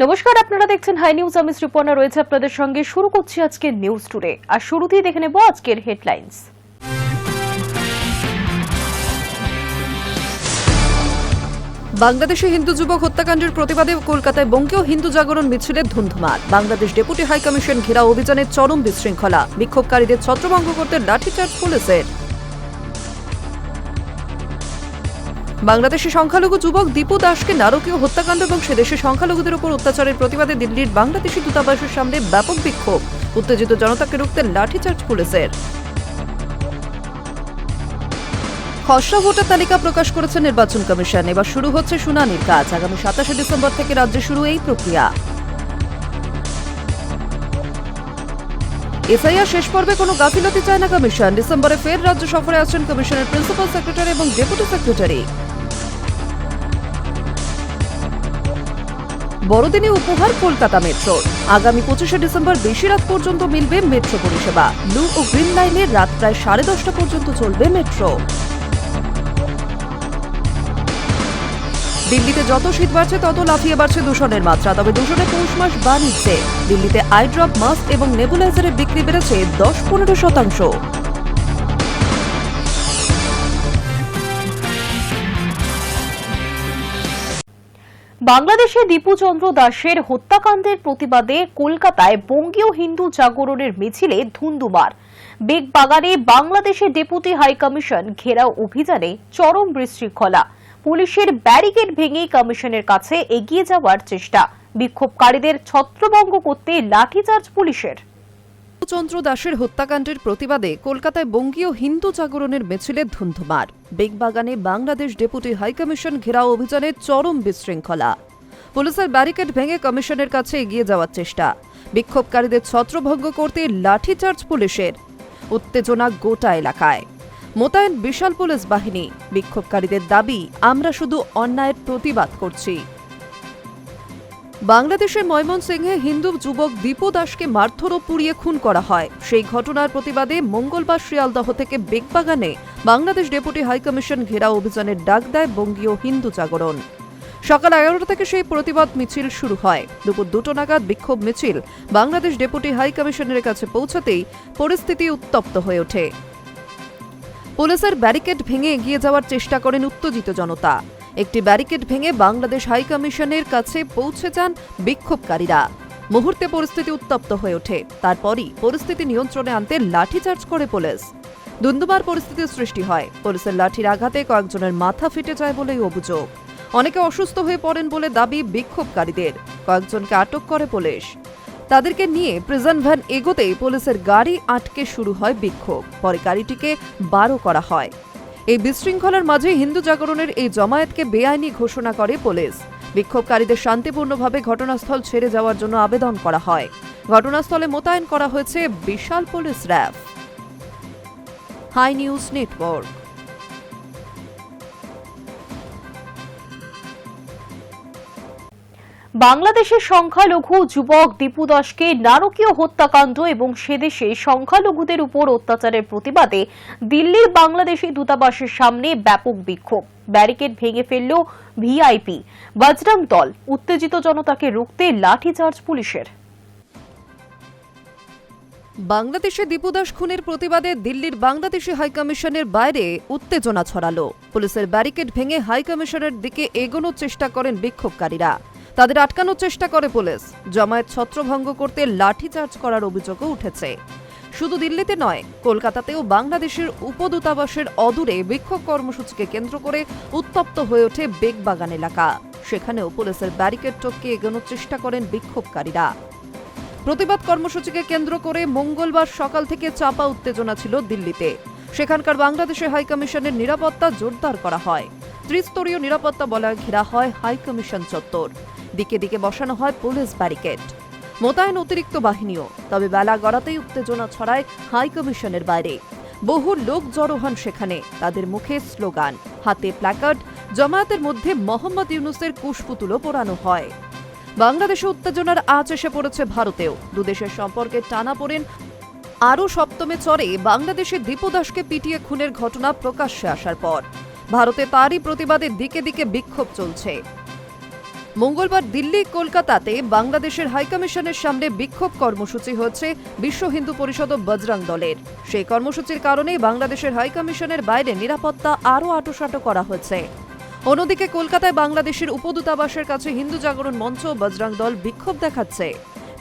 নমস্কার, আপনারা দেখছেন হাই নিউজ। আমি শ্রীপর্ণা রয়েছে আপনাদের সঙ্গে। শুরু করছি আজকের নিউজ টুডে। আর শুরুতেই দেখে নেব আজকের হেডলাইন্স। বাংলাদেশে হিন্দু যুবক হত্যাকাণ্ডের প্রতিবাদে কলকাতায় বঙ্গীয় হিন্দু জাগরণ মিছিলের ধুন্ধুমার। বাংলাদেশ ডেপুটি হাইকমিশন ঘেরাও অভিযানের চরম বিশৃঙ্খলা, বিক্ষোভকারীদের ছত্রভঙ্গ করতে লাঠিচার্জ পুলিশের। বাংলাদেশে সংখ্যালঘু যুবক দীপু দাসকে নারকীয় হত্যাকাণ্ড এবং সেদেশে সংখ্যালঘুদের উপর অত্যাচারের প্রতিবাদে দিল্লির বাংলাদেশি দূতাবাসের সামনে ব্যাপক বিক্ষোভ, উত্তেজিত জনতাকে রুখতে লাঠিচার্জ পুলিশের। খসড়া ভোটার তালিকা প্রকাশ করেছে নির্বাচন কমিশন। এবার শুরু হচ্ছে শুনানির কাজ। আগামী 27 ডিসেম্বর থেকে রাজ্যে শুরু এই প্রক্রিয়া। এসআইআর শেষ পর্বে কোনো গাফিলতি চায় না কমিশন। ডিসেম্বরে ফের রাজ্য সফরে আসছেন কমিশনের প্রিন্সিপাল সেক্রেটারি এবং ডেপুটি সেক্রেটারি। বড়দিনে উপহার কলকাতা মেট্রোর। আগামী 25 ডিসেম্বর বেশি রাত পর্যন্ত মিলবে মেট্রো পরিষেবা। ব্লু ও গ্রিন লাইনে রাত প্রায় 10:30 পর্যন্ত চলবে মেট্রো। দিল্লিতে যত শীত বাড়ছে তত লাফিয়ে বাড়ছে দূষণের মাত্রা। তবে দূষণে পৌষ মাস বাড়ছে। দিল্লিতে আই ড্রপ, মাস্ক এবং নেবুলাইজারের বিক্রি বেড়েছে 10-15%। বাংলাদেশে দীপু চন্দ্র দাসের হত্যাকাণ্ডের প্রতিবাদে কলকাতায় বঙ্গীয় হিন্দু জাগরণের মিছিলে ধুন্ধুমার। বেগবাগানে বাংলাদেশের ডেপুটি হাইকমিশন ঘেরাও অভিযানে চরম বিশৃঙ্খলা, পুলিশের ব্যারিকেড ভেঙে কমিশনের কাছে এগিয়ে যাওয়ার চেষ্টা, বিক্ষোভকারীদের ছত্রভঙ্গ করতে লাঠিচার্জ পুলিশের। চন্দ্র দাসের হত্যাকাণ্ডের প্রতিবাদে কলকাতায় বঙ্গীয় হিন্দু জাগরণের মিছিলে ধুন্ধুমার। বেগবাগানে বাংলাদেশ ডেপুটি হাইকমিশন ঘেরাও অভিযানে চরম বিশৃঙ্খলা, পুলিশের ব্যারিকেড ভেঙে কমিশনের কাছে এগিয়ে যাওয়ার চেষ্টা, বিক্ষোভকারীদের ছত্রভঙ্গ করতে লাঠিচার্জ পুলিশের। উত্তেজনা গোটা এলাকায়, মোতায়েন বিশাল পুলিশ বাহিনী। বিক্ষোভকারীদের দাবি, আমরা শুধু অন্যায়ের প্রতিবাদ করছি। বাংলাদেশের ময়মনসিংহে হিন্দু যুবক দীপু দাসকে মারধর ও পুড়িয়ে খুন করা হয়। সেই ঘটনার প্রতিবাদে মঙ্গলবার শিয়ালদহ থেকে বেগবাগানে বাংলাদেশ ডেপুটি হাইকমিশন ঘেরাও অভিযানের ডাক দেয় বঙ্গীয় হিন্দু জাগরণ। সকাল 11টা থেকে সেই প্রতিবাদ মিছিল শুরু হয়। দুপুর 2টা নাগাদ বিক্ষোভ মিছিল বাংলাদেশ ডেপুটি হাইকমিশনের কাছে পৌঁছাতেই পরিস্থিতি উত্তপ্ত হয়ে ওঠে। পুলিশের ব্যারিকেড ভেঙে এগিয়ে যাওয়ার চেষ্টা করেন উত্তেজিত জনতা। একটি ব্যারিকেড ভেঙে বাংলাদেশ হাইকমিশনের কাছে পৌঁছে যান বিক্ষোভকারীরা। মুহূর্তে পরিস্থিতি উত্তপ্ত হয়ে ওঠে। তারপরই পরিস্থিতি নিয়ন্ত্রণে আনতে লাঠিচার্জ করে পুলিশ। ধুন্ধুমার পরিস্থিতির সৃষ্টি হয়। পুলিশের লাঠির আঘাতে কয়েকজনের মাথা ফেটে যায় বলেই অভিযোগ। অনেকে অসুস্থ হয়ে পড়েন বলে দাবি বিক্ষোভকারীদের। কয়েকজনকে আটক করে পুলিশ। তাদেরকে নিয়ে প্রিজন ভ্যান এগোতেই পুলিশের গাড়ি আটকে শুরু হয় বিক্ষোভ। পরে গাড়িটিকে বারো করা হয়। এই বিশৃঙ্খলার মাঝে হিন্দু জাগরণের এই জমায়েতকে বেআইনি ঘোষণা করে পুলিশ। বিক্ষোভকারীদের শান্তিপূর্ণভাবে ঘটনাস্থল ছেড়ে যাওয়ার জন্য আবেদন করা হয়। ঘটনাস্থলে মোতায়েন করা হয়েছে বিশাল police RAB. High news network. বাংলাদেশের সংখ্যালঘু যুবক দীপু দাসকে নারকীয় হত্যাকাণ্ড এবং সেদেশে সংখ্যালঘুদের উপর অত্যাচারের প্রতিবাদে দিল্লির বাংলাদেশি দূতাবাসের সামনে ব্যাপক বিক্ষোভ। ব্যারিকেড ভেঙে ফেলল ভিআইপি, বজরং দল। উত্তেজিত জনতাকে রুখতে লাঠিচার্জ পুলিশের। বাংলাদেশে দীপু দাস খুনের প্রতিবাদে দিল্লির বাংলাদেশি হাইকমিশনের বাইরে উত্তেজনা ছড়ালো। পুলিশের ব্যারিকেড ভেঙে হাইকমিশনের দিকে এগোনোর চেষ্টা করেন বিক্ষোভকারীরা। তাদের আটকানোর চেষ্টা করে পুলিশ। জমায়েত ছত্রভঙ্গ করতে লাঠিচার্জ করার অভিযোগও উঠেছে। শুধু দিল্লিতে নয়, কলকাতাতেও বাংলাদেশের উপদূতাবাসের অদূরে বিক্ষোভ কর্মসূচিকে কেন্দ্র করে উত্তপ্ত হয়ে ওঠে বেগবাগান এলাকা। সেখানেও পুলিশের ব্যারিকেড টপকে এগোনোর চেষ্টা করেন বিক্ষোভকারীরা। প্রতিবাদ কর্মসূচিকে কেন্দ্র করে মঙ্গলবার সকাল থেকে চাপা উত্তেজনা ছিল দিল্লিতে। সেখানকার বাংলাদেশের হাইকমিশনের নিরাপত্তা জোরদার করা হয়। ত্রিস্তরীয় নিরাপত্তা বলয়ে ঘেরা হয় হাইকমিশন চত্বর। দিকে দিকে বসানো হয় পুলিশ ব্যারিকেড, মোতায়েন অতিরিক্ত বাহিনীও। তবে বেলা গড়াতেই উত্তেজনা ছড়ায় হাইকমিশনের বাইরে। বহু লোক জড়ো হন সেখানে। তাদের মুখে স্লোগান, হাতে প্ল্যাকার্ড। জমায়েতের মধ্যে মোহাম্মদ ইউনূসের কুশপুতুলও পোড়ানো হয়। বাংলাদেশে উত্তেজনার আঁচ এসে পড়েছে ভারতেও। দুদেশের সম্পর্কে টানাপোড়েন আরও সপ্তমে চড়ে বাংলাদেশে দীপু দাসকে পিটিয়ে খুনের ঘটনা প্রকাশ্যে আসার পর। ভারতে তারই প্রতিবাদে দিকে দিকে বিক্ষোভ চলছে। মঙ্গলবার দিল্লি কলকাতাতে বাংলাদেশের হাইকমিশনের সামনে বিক্ষোভ কর্মসূচি হচ্ছে বিশ্ব হিন্দু পরিষদ ও বজরং দলের। সেই কর্মসূচির কারণেই বাংলাদেশের হাইকমিশনের বাইরে নিরাপত্তা আরও আঁটোসাঁটো করা হয়েছে। অন্যদিকে কলকাতায় বাংলাদেশের উপদূতাবাসের কাছে হিন্দু জাগরণ মঞ্চ ও বজরং দল বিক্ষোভ দেখাচ্ছে।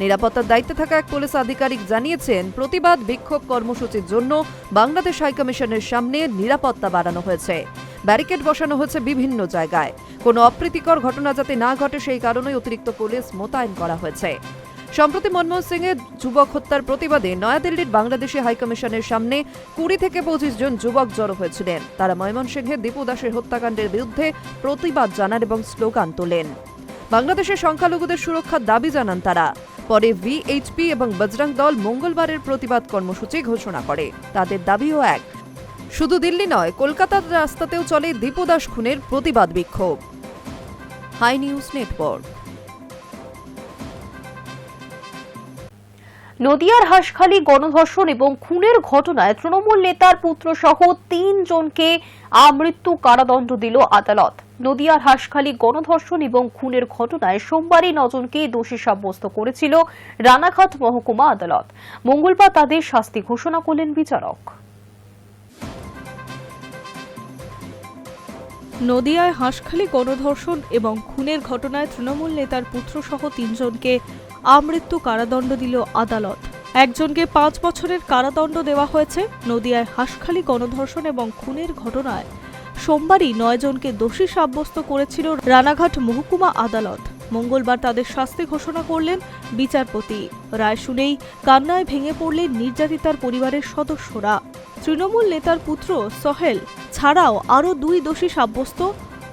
নিরাপত্তার দায়িত্বে থাকা এক পুলিশ আধিকারিক জানিয়েছেন, প্রতিবাদ বিক্ষোভ কর্মসূচির জন্য বাংলাদেশ হাইকমিশনের সামনে নিরাপত্তা বাড়ানো হয়েছে। ব্যারিকেড বসানো হয়েছে বিভিন্ন জায়গায়। কোনো অপ্রীতিকর ঘটনা যাতে না ঘটে সেই কারণেই অতিরিক্ত পুলিশ মোতায়েন করা হয়েছে। সম্প্রতি মনমোহন সিংয়ের যুবক হত্যার প্রতিবাদে নয়াদিল্লির বাংলাদেশি হাইকমিশনের সামনে 20 থেকে 25 জন যুবক জড়ো হয়েছিলেন। তারা ময়মনসিংহের দীপু দাসের হত্যাকাণ্ডের বিরুদ্ধে প্রতিবাদ জানান এবং স্লোগান তোলেন। বাংলাদেশের সংখ্যালঘুদের সুরক্ষার দাবি জানান তারা। পরে ভিএইচপি এবং বজরং দল মঙ্গলবারের প্রতিবাদ কর্মসূচি ঘোষণা করে। তাদের দাবিও এক, শুধু দিল্লি নয়, কলকাতার রাস্তাতেও চলে দীপু দাস খুনের প্রতিবাদ বিক্ষোভ। High news network. নদিয়ার হাঁসখালি গণধর্ষণ এবং খুনের ঘটনায় তৃণমূল নেতার পুত্র সহ 3 জনকে আমৃত্যু কারাদণ্ড দিল আদালত। নদিয়ার হাঁসখালি গণধর্ষণ এবং খুনের ঘটনায় সোমবারই 9 জনকে দোষী সাব্যস্ত করেছিল রানাঘাট মহকুমা আদালত। মঙ্গলবার তাদের শাস্তি ঘোষণা করলেন বিচারক। নদিয়ায় হাঁসখালি গণধর্ষণ এবং খুনের ঘটনায় তৃণমূল নেতার পুত্রসহ 3 জনকে আমৃত্যু কারাদণ্ড দিল আদালত। একজনকে 5 বছরের কারাদণ্ড দেওয়া হয়েছে। নদিয়ায় হাঁসখালি গণধর্ষণ এবং খুনের ঘটনায় সোমবারই 9 জনকে দোষী সাব্যস্ত করেছিল রানাঘাট মহকুমা আদালত। মঙ্গলবার তাদের শাস্তি ঘোষণা করলেন বিচারপতি। রায় শুনেই কান্নায় ভেঙে পড়লেন নির্যাতিতার পরিবারের সদস্যরা। তৃণমূল নেতার পুত্র সোহেল ছাড়াও আরও 2 দোষী সাব্যস্ত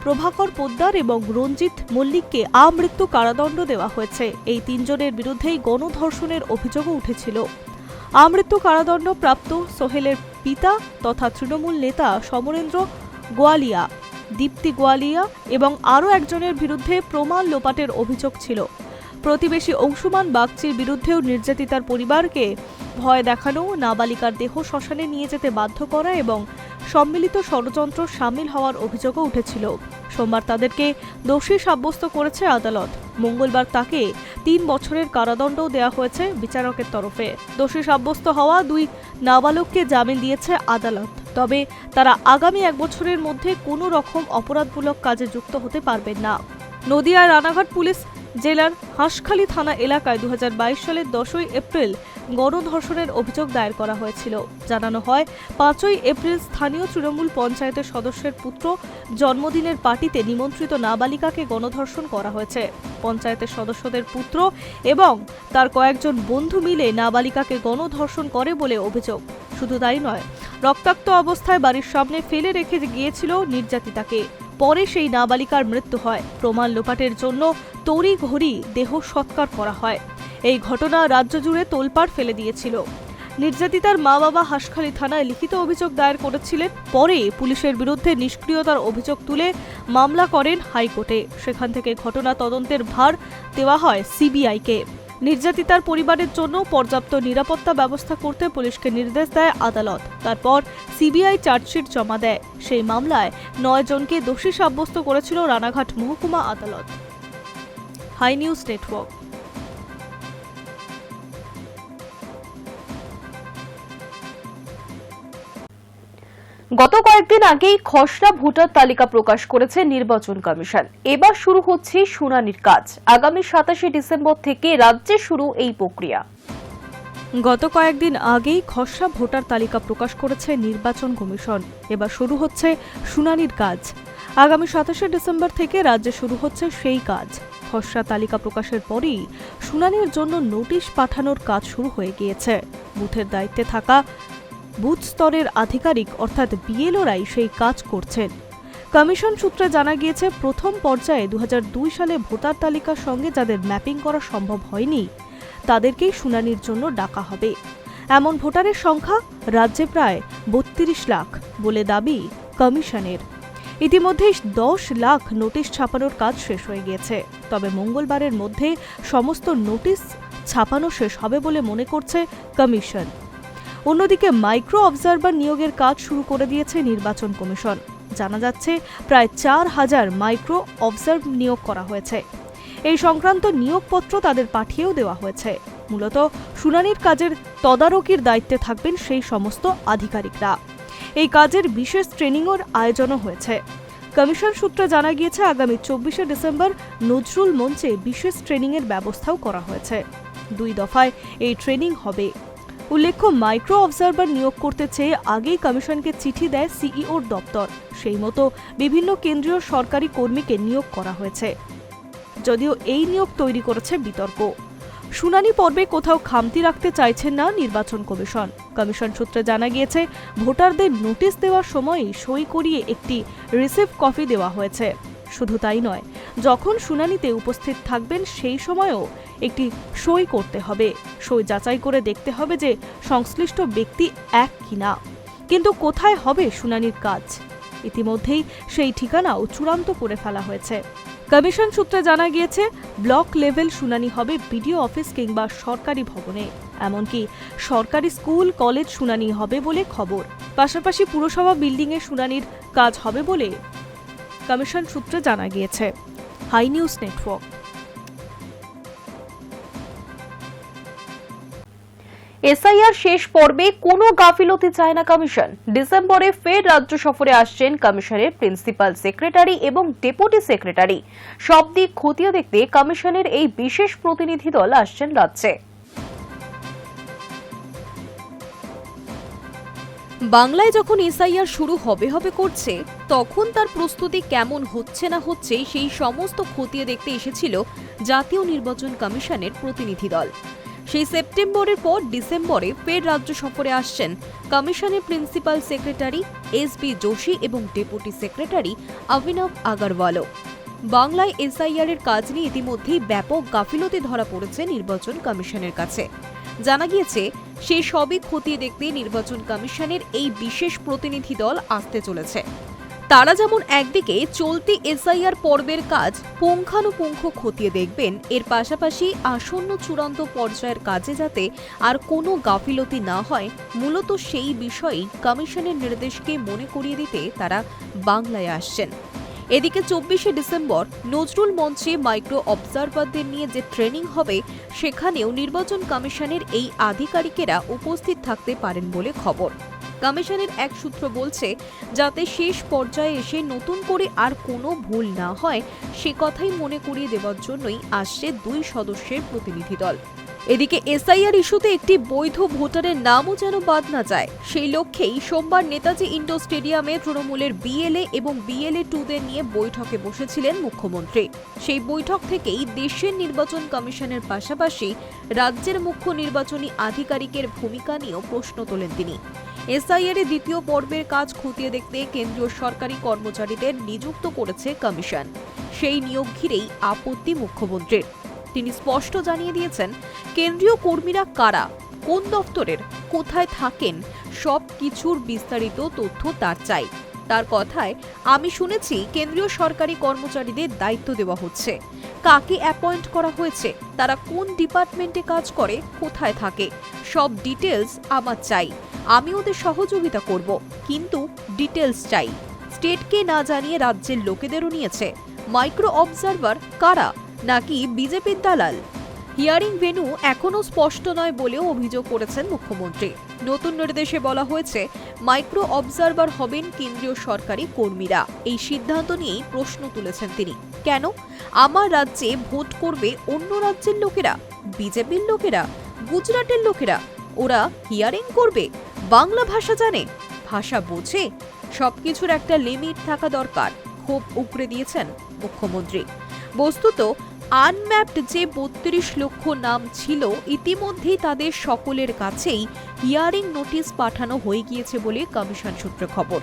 প্রভাকর পোদ্দার এবং রঞ্জিত মল্লিককে আমৃত্যু কারাদণ্ড দেওয়া হয়েছে। এই 3 জনের বিরুদ্ধেই গণধর্ষণের অভিযোগও উঠেছিল। আমৃত্যু কারাদণ্ড প্রাপ্ত সোহেলের পিতা তথা তৃণমূল নেতা সমরেন্দ্র গোয়ালিয়া, দীপ্তি গোয়ালিয়া এবং আরও একজনের বিরুদ্ধে প্রমাণ লোপাটের অভিযোগ ছিল। প্রতিবেশী অংশুমান বাগচির বিরুদ্ধেও নির্যাতিতার পরিবারকে ভয় দেখানো, নাবালিকার দেহ শ্মশানে নিয়ে যেতে বাধ্য করা এবং সম্মিলিত ষড়যন্ত্র সামিল হওয়ার অভিযোগও উঠেছিল। সোমবার তাদেরকে দোষী সাব্যস্ত করেছে আদালত। মঙ্গলবার তাকে 3 বছরের কারাদণ্ডও দেওয়া হয়েছে বিচারকের তরফে। দোষী সাব্যস্ত হওয়া 2 নাবালককে জামিন দিয়েছে আদালত। তবে তারা আগামী 1 বছরের মধ্যে কোনো রকম অপরাধমূলক কাজে যুক্ত হতে পারবেন না। নদিয়ার রানাঘাট পুলিশ জেলার হাঁসখালি থানা এলাকায় 2022 সালের 10ই এপ্রিল গণধর্ষণের অভিযোগ দায়ের করা হয়েছিল। জানানো হয়, 5ই এপ্রিল স্থানীয় তৃণমূল পঞ্চায়েতের সদস্যের পুত্র জন্মদিনের পার্টিতে নিমন্ত্রিত নাবালিকাকে গণধর্ষণ করা হয়েছে। পঞ্চায়েতের সদস্যদের পুত্র এবং তার কয়েকজন বন্ধু মিলে নাবালিকাকে গণধর্ষণ করে বলে অভিযোগ। শুধু তাই নয়, রক্তাক্ত অবস্থায় বাড়ির সামনে ফেলে রেখে গিয়েছিল নির্যাতিতাকে। পরে সেই নাবালিকার মৃত্যু হয়। প্রমাণ লোপাটের জন্য তড়িঘড়ি দেহ সৎকার করা হয়। এই ঘটনা রাজ্য জুড়ে তোলপাড় ফেলে দিয়েছিল। নির্যাতিতার মা-বাবা হাঁসখালি থানায় লিখিত অভিযোগ দায়ের করেছিলেন। পরে পুলিশের বিরুদ্ধে নিষ্ক্রিয়তার অভিযোগ তুলে মামলা করেন হাইকোর্টে। সেখান থেকে ঘটনা তদন্তের ভার দেওয়া হয় সিবিআইকে। নির্যাতিতার পরিবারের জন্য পর্যাপ্ত নিরাপত্তা ব্যবস্থা করতে পুলিশকে নির্দেশ দেয় আদালত। তারপর সিবিআই চার্জশিট জমা দেয়। সেই মামলায় 9 জনকে দোষী সাব্যস্ত করেছিল রানাঘাট মহকুমা আদালত। High news network. গত কয়েকদিন আগেই খসড়া ভোটার তালিকা প্রকাশ করেছে নির্বাচন কমিশন। এবার শুরু হচ্ছে শুনানির কাজ। আগামী 27 ডিসেম্বর থেকে রাজ্যে শুরু এই প্রক্রিয়া। গত কয়েকদিন আগেই খসড়া ভোটার তালিকা প্রকাশ করেছে নির্বাচন কমিশন। এবার শুরু হচ্ছে শুনানির কাজ। আগামী 27 ডিসেম্বর থেকে রাজ্যে শুরু হচ্ছে সেই কাজ। খসড়া তালিকা প্রকাশের পরেই শুনানির জন্য নোটিশ পাঠানোর কাজ শুরু হয়ে গিয়েছে। বুথের দায়িত্বে থাকা বুথ স্তরের আধিকারিক অর্থাৎ বিএলওরাই সেই কাজ করছেন। কমিশন সূত্রে জানা গিয়েছে, প্রথম পর্যায়ে 2002 সালে ভোটার তালিকার সঙ্গে যাদের ম্যাপিং করা সম্ভব হয়নি তাদেরকেই শুনানির জন্য ডাকা হবে। এমন ভোটারের সংখ্যা রাজ্যে প্রায় 32 লাখ বলে দাবি কমিশনের। ইতিমধ্যেই 10 লাখ নোটিশ ছাপানোর কাজ শেষ হয়ে গিয়েছে। তবে মঙ্গলবারের মধ্যে সমস্ত নোটিশ ছাপানো শেষ হবে বলে মনে করছে কমিশন। অন্যদিকে মাইক্রো অবজারভার নিয়োগের কাজ শুরু করে দিয়েছে নির্বাচন কমিশন। জানা যাচ্ছে, প্রায় 4000 মাইক্রো অবজার্ভ নিয়োগ করা হয়েছে। এই সংক্রান্ত নিয়োগপত্র তাদের পাঠিয়েও দেওয়া হয়েছে। মূলত শুনানির কাজের তদারকির দায়িত্বে থাকবেন সেই সমস্ত আধিকারিকরা। এই কাজের বিশেষ ট্রেনিংয়ের আয়োজনও হয়েছে। কমিশন সূত্রে জানা গিয়েছে, আগামী 24শে ডিসেম্বর নজরুল মঞ্চে বিশেষ ট্রেনিংয়ের ব্যবস্থাও করা হয়েছে। 2 দফায় এই ট্রেনিং হবে। উল্লেখ্য, মাইক্রো অবজারভার নিয়োগ করতে চেয়ে আগেই কমিশনকে চিঠি দেয় সিইওর দপ্তর। সেই মতো বিভিন্ন কেন্দ্রীয় সরকারি কর্মীকে নিয়োগ করা হয়েছে, যদিও এই নিয়োগ তৈরি করেছে বিতর্ক। শুনানি পর্বে কোথাও খামতি রাখতে চাইছেন না নির্বাচন কমিশন। কমিশন সূত্রে জানা গিয়েছে, ভোটারদের নোটিশ দেওয়ার সময়ই সই করিয়ে একটি রিসিভ কপি দেওয়া হয়েছে। শুধু তাই নয়, যখন শুনানিতে উপস্থিত থাকবেন সেই সময়ও একটি সই করতে হবে। সই যাচাই করে দেখতে হবে যে সংশ্লিষ্ট ব্যক্তি এক কিনা। কিন্তু কোথায় হবে শুনানির কাজ? ইতিমধ্যেই সেই ঠিকানাও চূড়ান্ত করে ফেলা হয়েছে। কমিশন সূত্রে জানা গিয়েছে, ব্লক লেভেল শুনানি হবে বিডিও অফিস কিংবা সরকারি ভবনে। এমনকি সরকারি স্কুল কলেজ শুনানি হবে বলে খবর। পাশাপাশি পুরসভা বিল্ডিংয়ে শুনানির কাজ হবে বলে কমিশন সূত্রে জানা গিয়েছে। High news network. এসআইআর শেষ পর্বে কোনো গাফিলতি চায় না কমিশন। ডিসেম্বরে ফের রাজ্য সফরে আসছেন কমিশনের প্রিন্সিপাল সেক্রেটারি এবং ডেপুটি সেক্রেটারি। সব দিক খতিয়ে দেখতে কমিশনের এই বিশেষ প্রতিনিধি দল আসছেন রাজ্যে। বাংলায় যখন এসআইআর শুরু হবে করছে, তখন তার প্রস্তুতি কেমন হচ্ছে না হচ্ছে সেই সমস্ত খতিয়ে দেখতে এসেছিল জাতীয় নির্বাচন কমিশনের প্রতিনিধি দল। সেই সেপ্টেম্বরের পর ডিসেম্বরে ফের রাজ্য সফরে আসছেন কমিশনের প্রিন্সিপাল সেক্রেটারি এসবি যোশী এবং ডেপুটি সেক্রেটারি অভিনব আগরওয়ালও। বাংলায় এসআইআর এর কাজ নিয়ে ইতিমধ্যেই ব্যাপক গাফিলতি ধরা পড়েছে নির্বাচন কমিশনের কাছে। জানা গিয়েছে, সেই সবই খতিয়ে দেখতে নির্বাচন কমিশনের এই বিশেষ প্রতিনিধি দল আসতে চলেছে। তারা যেমন একদিকে চলতি এসআইআর পর্বের কাজ পুঙ্খানুপুঙ্খ খতিয়ে দেখবেন, এর পাশাপাশি আসন্ন চূড়ান্ত পর্যায়ের কাজে যাতে আর কোনো গাফিলতি না হয়, মূলত সেই বিষয়েই কমিশনের নির্দেশকে মনে করিয়ে দিতে তারা বাংলায় আসছেন। এদিকে 24শে ডিসেম্বর নজরুল মঞ্চে মাইক্রো অবজারভারদের নিয়ে যে ট্রেনিং হবে, সেখানেও নির্বাচন কমিশনের এই আধিকারিকেরা উপস্থিত থাকতে পারেন বলে খবর। কমিশনের এক সূত্র বলছে, যাতে শেষ পর্যায়ে এসে নতুন করে আর কোনো ভুল না হয়, সে কথাই মনে করিয়ে দেওয়ার জন্যই আসছে 2 সদস্যের প্রতিনিধি দল। এদিকে এসআইআর ইস্যুতে একটি বৈধ ভোটারের নামও যেন বাদ না যায়, সেই লক্ষ্যেই সোমবার নেতাজি ইন্ডোর স্টেডিয়ামে তৃণমূলের বিএলএ এবং বিএলএ 2দের নিয়ে বৈঠকে বসেছিলেন মুখ্যমন্ত্রী। সেই বৈঠক থেকেই দেশের নির্বাচন কমিশনের পাশাপাশি রাজ্যের মুখ্য নির্বাচনী আধিকারিকের ভূমিকা নিয়েও প্রশ্ন তোলেন তিনি। এসআইআর এর দ্বিতীয় পর্বের কাজ খতিয়ে দেখতে কেন্দ্রীয় সরকারি কর্মচারীদের নিযুক্ত করেছে কমিশন। সেই নিয়োগ ঘিরেই আপত্তি মুখ্যমন্ত্রীর। তিনি স্পষ্ট জানিয়ে দিয়েছেন, কেন্দ্রীয় কর্মীরা কারা, কোন দপ্তরের, কোথায় থাকেন, সব কিছুর বিস্তারিত তথ্য তার চাই। তার কথায়, আমি শুনেছি কেন্দ্রীয় সরকারি কর্মচারীদের দায়িত্ব দেওয়া হচ্ছে, কাকে অ্যাপয়েন্ট করা হয়েছে, তারা কোন ডিপার্টমেন্টে কাজ করে, কোথায় থাকে, সব ডিটেলস আমার চাই। আমি ওদের সহযোগিতা করব, কিন্তু ডিটেলস চাই। স্টেটকে না জানিয়ে রাজ্যের লোকেদেরও নিয়েছে। মাইক্রো অবজারভার কারা, নাকি বিজেপির দালাল? হিয়ারিং ভেন্যু এখনো স্পষ্ট নয় বলেও অভিযোগ করেছেন মুখ্যমন্ত্রী। নতুন নির্দেশে বলা হয়েছে, মাইক্রো অবজারভার হবেন কেন্দ্রীয় সরকারি কর্মীরা। এই সিদ্ধান্ত নিয়েই প্রশ্ন তুলেছেন তিনি। কেন? আমার রাজ্যে ভোট করবে অন্য রাজ্যের লোকেরা, বিজেপির লোকেরা, গুজরাটের লোকেরা, ওরা হিয়ারিং করবে? বাংলা ভাষা জানে, ভাষা বোঝে? সবকিছুর একটা লিমিট থাকা দরকার, ক্ষোভ উগরে দিয়েছেন মুখ্যমন্ত্রী। বস্তুত আনম্যাপড যে 32 লক্ষ নাম ছিল, ইতিমধ্যেই তাদের সকলের কাছেই হিয়ারিং নোটিশ পাঠানো হয়ে গিয়েছে বলে কমিশন সূত্রে খবর।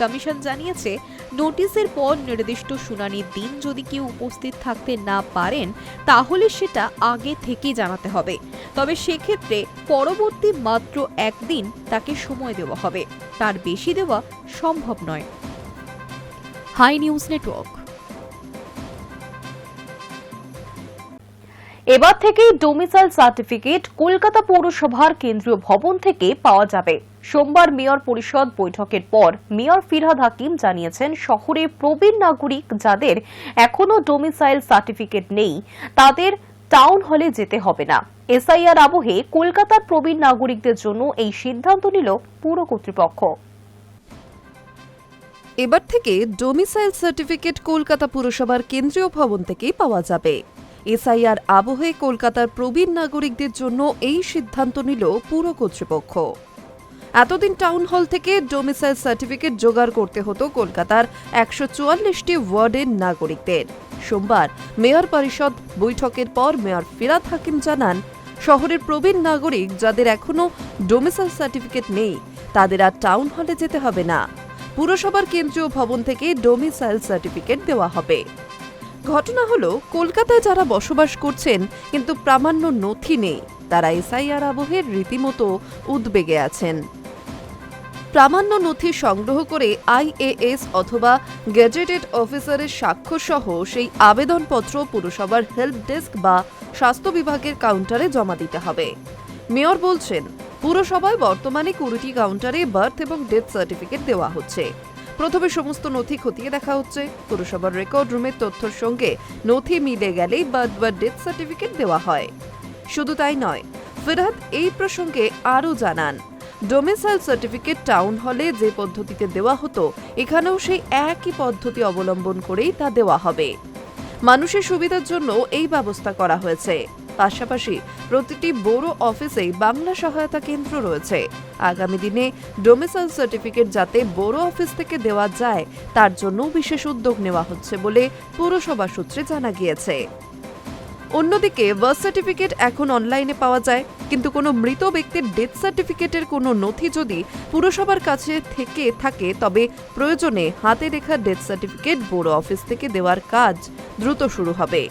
কমিশন জানিয়েছে, নোটিশের পর নির্দিষ্ট শুনানির দিন যদি কেউ উপস্থিত থাকতে না পারেন, তাহলে সেটা আগে থেকে জানাতে হবে। তবে সেক্ষেত্রে পরবর্তী মাত্র 1 দিন তাকে সময় দেওয়া হবে, তার বেশি দেওয়া সম্ভব নয়। High news network. এবার থেকেই ডোমিসাইল সার্টিফিকেট কলকাতা পৌরসভার কেন্দ্রীয় ভবন থেকে পাওয়া যাবে। সোমবার মেয়র পরিষদ বৈঠকের পর মেয়র ফিরহাদ হাকিম জানিয়েছেন, শহরে প্রবীণ নাগরিক যাদের এখনো ডোমিসাইল সার্টিফিকেট নেই তাদের টাউন হলে যেতে হবে না। এসআইআর আবহে কলকাতার প্রবীণ নাগরিকদের জন্য এই সিদ্ধান্ত নিল পুর কর্তৃপক্ষ। এবার থেকে ডোমিসাইল সার্টিফিকেট কলকাতা পুরসভার কেন্দ্রীয় ভবন থেকেই পাওয়া যাবে। এসআইআর আবহে কলকাতার প্রবীণ নাগরিকদের জন্য এই সিদ্ধান্ত নিল পুর কর্তৃপক্ষ। এতদিন টাউন হল থেকে ডোমিসাইল সার্টিফিকেট জোগাড় করতে হতো কলকাতার 144টি ওয়ার্ডের নাগরিকদের। সোমবার মেয়র পরিষদ বৈঠকের পর মেয়র ফিরহাদ হাকিম জানান, শহরের প্রবীণ নাগরিক যাদের এখনো ডোমিসাইল সার্টিফিকেট নেই তাদের আর টাউন হলে যেতে হবে না। পুরসভার কেন্দ্রীয় ভবন থেকে ডোমিসাইল সার্টিফিকেট দেওয়া হবে। ঘটনা হলো, কলকাতায় যারা বসবাস করছেন কিন্তু প্রামাণ্য নথি নেই তারা এসআইআর আবহের রীতিমতো উদ্বেগে আছেন। প্রামাণ্য নথি সংগ্রহ করে আইএএস অথবা গেজেটেড অফিসারের স্বাক্ষর সহ সেই আবেদনপত্র পুরসভার হেল্প ডেস্ক বা স্বাস্থ্য বিভাগের কাউন্টারে জমা দিতে হবে। মেয়র বলছেন, পুরসভায় বর্তমানে 20টি কাউন্টারে বার্থ এবং ডেথ সার্টিফিকেট দেওয়া হচ্ছে। প্রথমে সমস্ত নথি খতিয়ে দেখা হচ্ছে। পুরসভার রেকর্ড রুমের তথ্যের সঙ্গে নথি মিলে গেলেই বার্থ বা ডেথ সার্টিফিকেট দেওয়া হয়। শুধু তাই নয়, ফিরহাদ এই প্রসঙ্গে আরও জানান, ডোমিসাইল সার্টিফিকেট টাউন হলে যে পদ্ধতিতে দেওয়া হতো এখানেও সেই একই পদ্ধতি অবলম্বন করেই তা দেওয়া হবে। মানুষের সুবিধার জন্য এই ব্যবস্থা করা হয়েছে। পাশাপাশি প্রতিটি বড় অফিসেই বাংলা সহায়তা কেন্দ্র রয়েছে। আগামী দিনে ডোমিসাইল সার্টিফিকেট যাতে বড় অফিস থেকে দেওয়া যায় তার জন্য বিশেষ উদ্যোগ নেওয়া হচ্ছে বলে পুরসভা সূত্রে জানা গিয়েছে। অন্যদিকে বার্থ সার্টিফিকেট এখন অনলাইনে পাওয়া যায়, কিন্তু কোনো মৃত ব্যক্তির ডেথ সার্টিফিকেটের কোনো নথি যদি পুরসভার কাছে থেকে থাকে তবে প্রয়োজনে হাতে লেখা ডেথ সার্টিফিকেট বড় অফিস থেকে দেওয়ার কাজ দ্রুত শুরু হবে।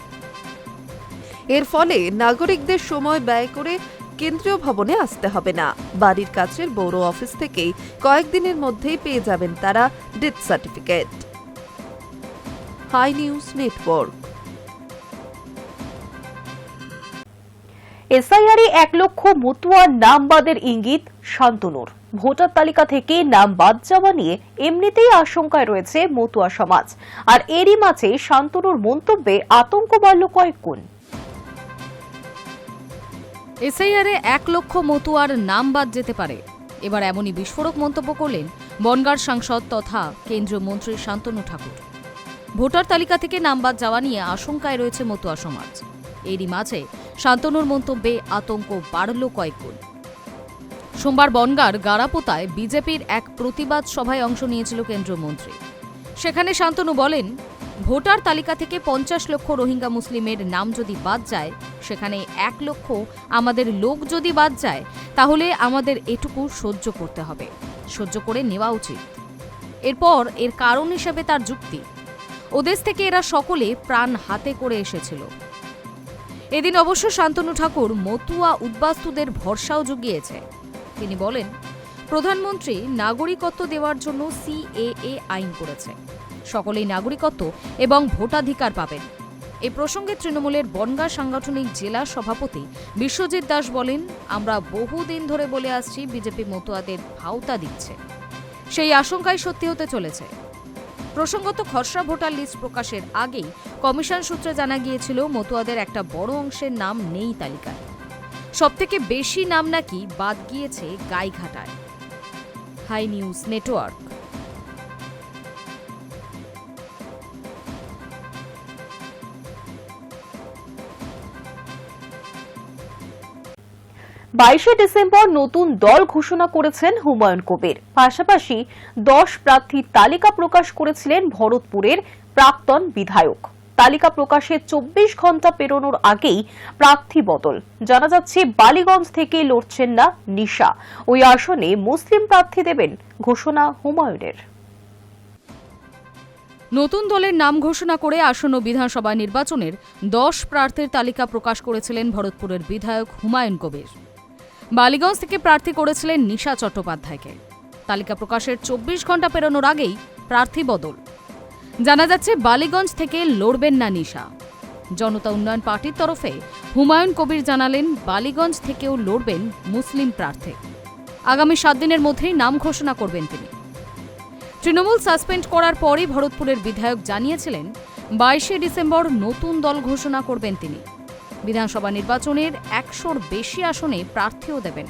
এর ফলে নাগরিকদের সময় ব্যয় করে কেন্দ্রীয় ভবনে আসতে হবে না। বাড়ির কাছের বড় অফিস থেকেই কয়েকদিনের মধ্যেই পেয়ে যাবেন তারা death certificate. High news network. এসআইআরে 1 লক্ষ মতুয়ার নাম বাদের ইঙ্গিত শান্তনুর। ভোটার তালিকা থেকে নাম বাদ যাওয়া নিয়ে এমনিতেই আশঙ্কায় রয়েছে মতুয়া সমাজ, আর এরই মাঝে শান্তনুর মন্তব্যে আতঙ্ক বাড়ল কয়েক গুণ। এসআইআরে 1 লক্ষ মতুয়ার নাম বাদ যেতে পারে, এবার এমনই বিস্ফোরক মন্তব্য করলেন বনগাঁর সাংসদ তথা কেন্দ্রীয় মন্ত্রী শান্তনু ঠাকুর। ভোটার তালিকা থেকে নাম বাদ যাওয়া নিয়ে আশঙ্কায় রয়েছে মতুয়া সমাজ। এরই মাঝে শান্তনুর মন্তব্যে আতঙ্ক বাড়ল কয়েক গুণ। সোমবার বনগাঁর গারাপোতায় বিজেপির এক প্রতিবাদ সভায় অংশ নিয়েছিল কেন্দ্রীয় মন্ত্রী। সেখানে শান্তনু বলেন, ভোটার তালিকা থেকে 50 লক্ষ রোহিঙ্গা মুসলিমের নাম যদি বাদ যায়, সেখানে 1 লক্ষ আমাদের লোক যদি বাদ যায়, তাহলে আমাদের এটুকু সহ্য করতে হবে, সহ্য করে নেওয়া উচিত। এরপর এর কারণ হিসেবে তার যুক্তি, ওদেশ থেকে এরা সকলে প্রাণ হাতে করে এসেছিল। এদিন অবশ্য শান্তনু ঠাকুর মতুয়া উদ্বাস্তুদের ভরসাও জুগিয়েছে। তিনি বলেন, প্রধানমন্ত্রী নাগরিকত্ব দেওয়ার জন্য সিএএ আইন করেছে, সকলেই নাগরিকত্ব এবং ভোটাধিকার পাবেন। এই প্রসঙ্গে তৃণমূলের বনগাঁ সাংগঠনিক জেলা সভাপতি বিশ্বজিৎ দাস বলেন, আমরা বহুদিন ধরে বলে আসছি বিজেপি মতুয়াদের ভাওতা দিচ্ছে, সেই আশঙ্কাই সত্যি হতে চলেছে। প্রসঙ্গত, খসড়া ভোটার লিস্ট প্রকাশের আগেই কমিশন সূত্রে জানা গিয়েছিল মতুয়াদের একটা বড় অংশের নাম নেই তালিকায়। সবথেকে বেশি নাম নাকি বাদ গিয়েছে গাইঘাটায়। High news network. 22শে ডিসেম্বর নতুন দল ঘোষণা করেছেন হুমায়ুন কবির। পাশাপাশি 10 প্রার্থীর তালিকা প্রকাশ করেছিলেন ভরতপুরের প্রাক্তন বিধায়ক। তালিকা প্রকাশের 24 ঘন্টা পেরোনোর আগেই প্রার্থী বদল। জানা যাচ্ছে, বালিগঞ্জ থেকে লড়ছেন না নিশা। ওই আসনে মুসলিম প্রার্থী দেবেন ঘোষণা হুমায়ুনের। নতুন দলের নাম ঘোষণা করে আসন্ন বিধানসভা নির্বাচনের 10 প্রার্থীর তালিকা প্রকাশ করেছিলেন ভরতপুরের বিধায়ক হুমায়ুন কবির। বালিগঞ্জ থেকে প্রার্থী করেছিলেন নিশা চট্টোপাধ্যায়কে। তালিকা প্রকাশের 24 ঘন্টা পেরোনোর আগেই প্রার্থী বদল। জানা যাচ্ছে, বালিগঞ্জ থেকে লড়বেন না নিশা। জনতা উন্নয়ন পার্টির তরফে হুমায়ুন কবির জানালেন বালিগঞ্জ থেকেও লড়বেন মুসলিম প্রার্থী। আগামী 7 দিনের মধ্যেই নাম ঘোষণা করবেন তিনি। তৃণমূল সাসপেন্ড করার পরই ভরতপুরের বিধায়ক জানিয়েছিলেন 22শে ডিসেম্বর নতুন দল ঘোষণা করবেন তিনি। বিধানসভা নির্বাচনের 100-র বেশি আসনে প্রার্থীও দেবেন।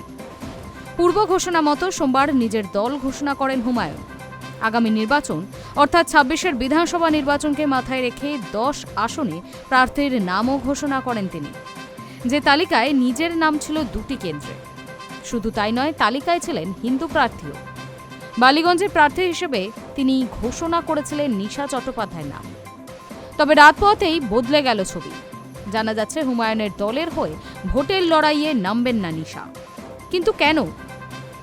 পূর্ব ঘোষণা মতো সোমবার নিজের দল ঘোষণা করেন হুমায়ুন। আগামী নির্বাচন অর্থাৎ 26-এর বিধানসভা নির্বাচনকে মাথায় রেখে 10 আসনে প্রার্থীর নামও ঘোষণা করেন তিনি। যে তালিকায় নিজের নাম ছিল 2টি কেন্দ্রে। শুধু তাই নয়, তালিকায় ছিলেন হিন্দু প্রার্থীও। বালিগঞ্জের প্রার্থী হিসেবে তিনি ঘোষণা করেছিলেন নিশা চট্টোপাধ্যায়ের নাম। তবে রাত পোহাতেই বদলে গেল ছবি। জানা যাচ্ছে হুমায়ুনের দলের হয়ে ভোটের লড়াইয়ে নামবেন না নিশা। কিন্তু কেন?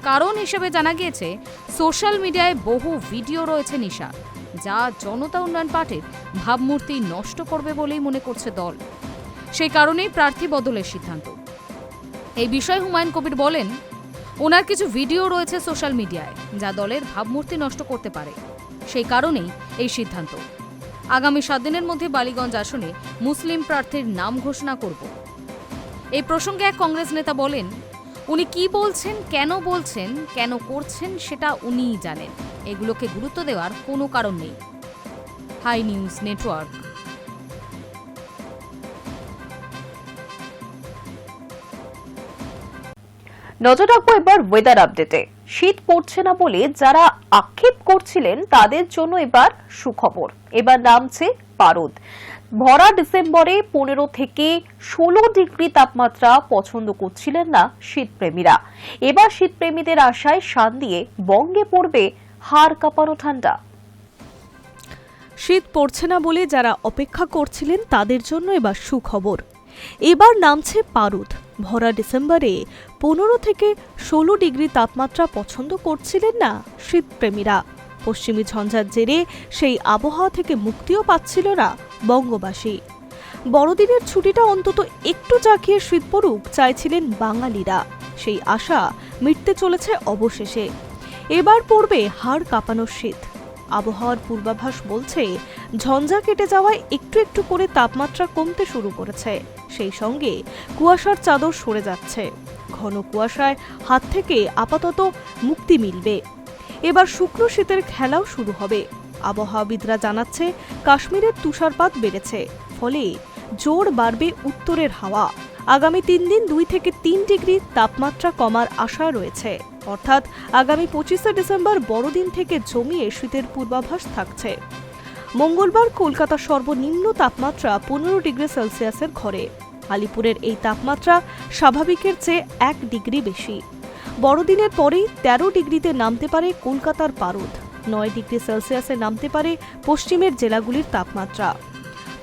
কারণ হিসেবে জানা গিয়েছে সোশ্যাল মিডিয়ায় বহু ভিডিও রয়েছে নিশা, যা জনতা উন্নয়ন পার্টির ভাবমূর্তি নষ্ট করবে বলেই মনে করছে দল। সেই কারণেই প্রার্থী বদলের সিদ্ধান্ত। এই বিষয়ে হুমায়ুন কবির বলেন, ওনার কিছু ভিডিও রয়েছে সোশ্যাল মিডিয়ায় যা দলের ভাবমূর্তি নষ্ট করতে পারে। সেই কারণেই এই সিদ্ধান্ত। আগামী 7 দিনের মধ্যে বালিগঞ্জ আসনে মুসলিম প্রার্থীর নাম ঘোষণা করব। এই প্রসঙ্গে এক কংগ্রেস নেতা বলেন, উনি কি বলছেন, কেন করছেন সেটা উনিই জানেন। এগুলোকে গুরুত্ব দেওয়ার কোনো কারণ নেই। High news network. নজর রাখবো এবার ওয়েদার আপডেটে। শীত পড়ছে না বলে যারা আক্ষেপ করছিলেন তাদের জন্য এবার সুখবর। এবার নামছে পারদ। ভরা ডিসেম্বরে 15 থেকে 16 ডিগ্রি তাপমাত্রা পছন্দ করছিলেন না শীতপ্রেমীরা। এবার শীতপ্রেমীদের আশায় শান দিয়ে বঙ্গে পড়বে হাড় কাঁপানো ঠান্ডা। শীত পড়ছে না বলে যারা অপেক্ষা করছিলেন তাদের জন্য এবার সুখবর। এবার নামছে পারদ। ভরা ডিসেম্বরে 15 থেকে 16 ডিগ্রি তাপমাত্রা পছন্দ করছিলেন না শীতপ্রেমীরা। পশ্চিমী ঝঞ্ঝার জেরে সেই আবহাওয়া থেকে মুক্তিও পাচ্ছিল না বঙ্গবাসী। বড়দিনের ছুটিটা অন্তত একটু জাঁকিয়ে শীত পড়ুক চাইছিলেন বাঙালিরা। সেই আশা মিটতে চলেছে অবশেষে। এবার পড়বে হাড় কাঁপানো শীত। আবহাওয়ার পূর্বাভাস বলছে ঝঞ্ঝা কেটে যাওয়ায় একটু একটু করে তাপমাত্রা কমতে শুরু করেছে। সেই সঙ্গে কুয়াশার চাদর সরে যাচ্ছে। ঘন কুয়াশায় হাত থেকে আপাতত মুক্তি মিলবে। এবার শুক্র শীতের খেলাও শুরু হবে। আবহাওয়াবিদরা জানাচ্ছে কাশ্মীরের তুষারপাত বেড়েছে, ফলে জোর বাড়বে উত্তরের হাওয়া। আগামী 3 দিন 2 থেকে 3 ডিগ্রি তাপমাত্রা কমার আশা রয়েছে। অর্থাৎ আগামী 25শে ডিসেম্বর বড়দিন থেকে জমিয়ে শীতের পূর্বাভাস থাকছে। মঙ্গলবার কলকাতার সর্বনিম্ন তাপমাত্রা 15 ডিগ্রি সেলসিয়াসের ঘরে। আলিপুরের এই তাপমাত্রা স্বাভাবিকের চেয়ে 1 ডিগ্রি বেশি। বড়দিনের পরেই 13 ডিগ্রিতে নামতে পারে কলকাতার পারদ। 9 ডিগ্রি সেলসিয়াসে নামতে পারে পশ্চিমের জেলাগুলির তাপমাত্রা।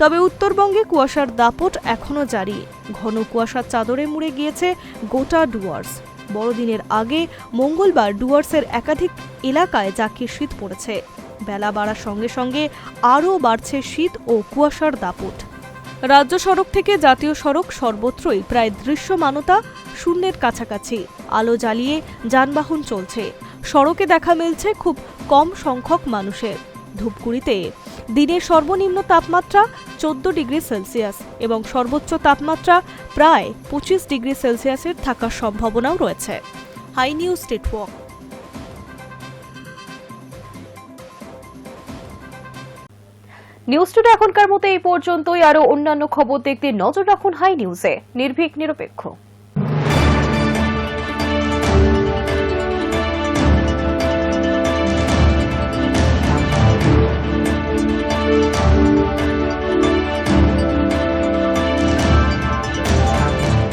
তবে উত্তরবঙ্গে কুয়াশার দাপট এখনও জারি। ঘন কুয়াশার চাদরে মুড়ে গিয়েছে গোটা ডুয়ার্স। বড়দিনের আগে মঙ্গলবার ডুয়ার্সের একাধিক এলাকায় জাঁকিয়ে শীত পড়েছে। বেলা বাড়ার সঙ্গে সঙ্গে আরও বাড়ছে শীত ও কুয়াশার দাপট। রাজ্য সড়ক থেকে জাতীয় সড়ক সর্বত্রই প্রায় দৃশ্যমানতা শূন্যের কাছাকাছি। আলো জ্বালিয়ে যানবাহন চলছে। সড়কে দেখা মিলছে খুব কম সংখ্যক মানুষের। ধূপগুড়িতে দিনের সর্বনিম্ন তাপমাত্রা 14 ডিগ্রি সেলসিয়াস এবং সর্বোচ্চ তাপমাত্রা প্রায় 25 ডিগ্রি সেলসিয়াসের থাকার সম্ভাবনাও রয়েছে। High news network. News today এখনকার মতো এই পর্যন্তই। আরো অন্যান্য খবর দেখতে নজর রাখুন হাই নিউজে। নির্ভীক নিরপেক্ষ।